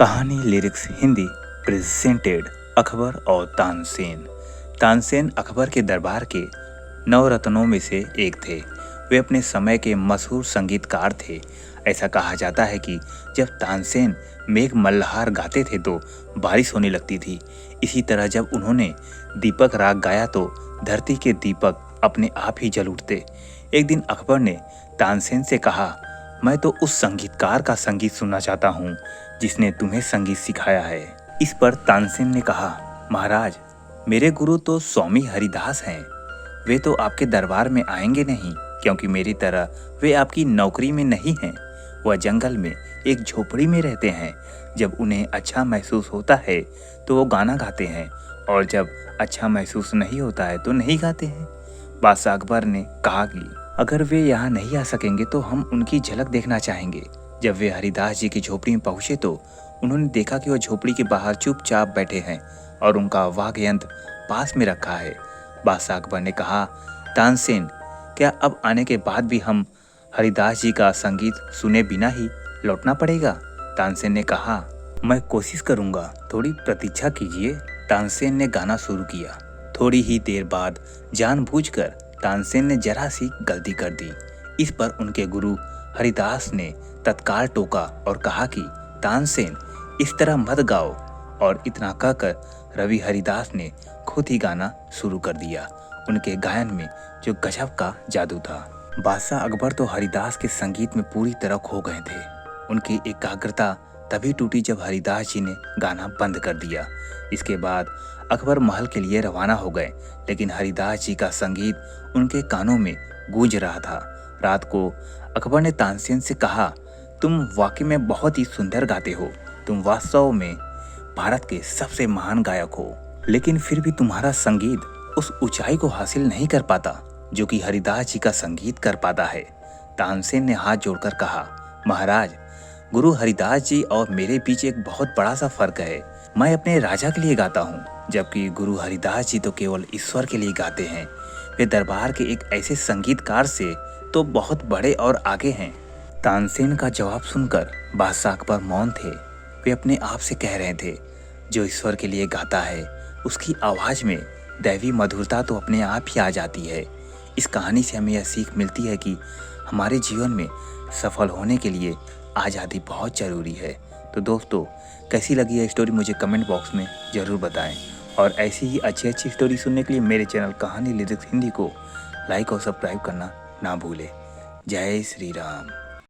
कहानी lyrics Hindi presented Akbar और तानसेन। तानसेन अकबर के दरबार के नवरत्नों में से एक थे। वे अपने समय के मशहूर संगीतकार थे। ऐसा कहा जाता है कि जब तानसेन मेघ मल्हार गाते थे तो बारिश होने लगती थी। इसी तरह जब उन्होंने दीपक राग गाया तो धरती के दीपक अपने आप ही जल उठते। एक दिन अकबर ने तानसेन से कहा, मैं तो उस संगीतकार का संगीत सुनना चाहता हूँ जिसने तुम्हें संगीत सिखाया है। इस पर तानसेन ने कहा, महाराज, मेरे गुरु तो स्वामी हरिदास हैं। वे तो आपके दरबार में आएंगे नहीं, क्योंकि मेरी तरह वे आपकी नौकरी में नहीं हैं। वह जंगल में एक झोपड़ी में रहते हैं। जब उन्हें अच्छा महसूस होता है तो वो गाना गाते हैं, और जब अच्छा महसूस नहीं होता है तो नहीं गाते हैं। बादशाह अकबर ने कहा कि अगर वे यहाँ नहीं आ सकेंगे तो हम उनकी झलक देखना चाहेंगे। जब वे हरिदास जी की झोपड़ी में पहुंचे तो उन्होंने देखा कि वह झोपड़ी के बाहर चुपचाप बैठे हैं और उनका वाद्य यंत्र पास में रखा है। बादशाह अकबर ने कहा, तानसेन, क्या अब आने के बाद भी हम हरिदास जी का संगीत सुने बिना ही लौटना पड़ेगा? तानसेन ने कहा, मैं कोशिश करूंगा, थोड़ी प्रतीक्षा कीजिए। तानसेन ने गाना शुरू किया। थोड़ी ही देर बाद जानबूझकर तानसेन ने जरा सी गलती कर दी। इस पर उनके गुरु हरिदास ने तत्काल टोका और कहा कि तानसेन, इस तरह मत गाओ। और इतना कहकर रवि हरिदास ने खुद ही गाना शुरू कर दिया। उनके गायन में जो गजब का जादू था। बादशाह अकबर तो हरिदास के संगीत में पूरी तरह खो गए थे। उनकी एकाग्रता तभी टूटी जब हरिदास जी ने गाना बंद कर दिया। इसके बाद अकबर महल के लिए रवाना हो गए, लेकिन हरिदास जी का संगीत उनके कानों में गूंज रहा था। रात को अकबर ने तानसेन से कहा, तुम वाकई में बहुत ही सुंदर गाते हो। तुम वास्तव में भारत के सबसे महान गायक हो, लेकिन फिर भी तुम्हारा संगीत उस ऊंचाई को हासिल नहीं कर पाता जो कि हरिदास जी का संगीत कर पाता है। तानसेन ने हाथ जोड़कर कहा, महाराज, गुरु हरिदास जी और मेरे बीच एक बहुत बड़ा सा फर्क है। मैं अपने राजा के लिए गाता हूँ, जबकि गुरु हरिदास जी तो केवल ईश्वर के लिए गाते हैं। वे दरबार के एक ऐसे संगीतकार से तो बहुत बड़े और आगे हैं। तानसेन का जवाब सुनकर बादशाह अकबर मौन थे। वे अपने आप से कह रहे थे, जो ईश्वर के लिए गाता है उसकी आवाज में दैवी मधुरता तो अपने आप ही आ जाती है। इस कहानी से हमें यह सीख मिलती है कि हमारे जीवन में सफल होने के लिए आज़ादी बहुत ज़रूरी है। तो दोस्तों, कैसी लगी यह स्टोरी मुझे कमेंट बॉक्स में ज़रूर बताएं, और ऐसी ही अच्छी अच्छी स्टोरी सुनने के लिए मेरे चैनल कहानी लिरिक्स हिंदी को लाइक और सब्सक्राइब करना ना भूलें। जय श्री राम।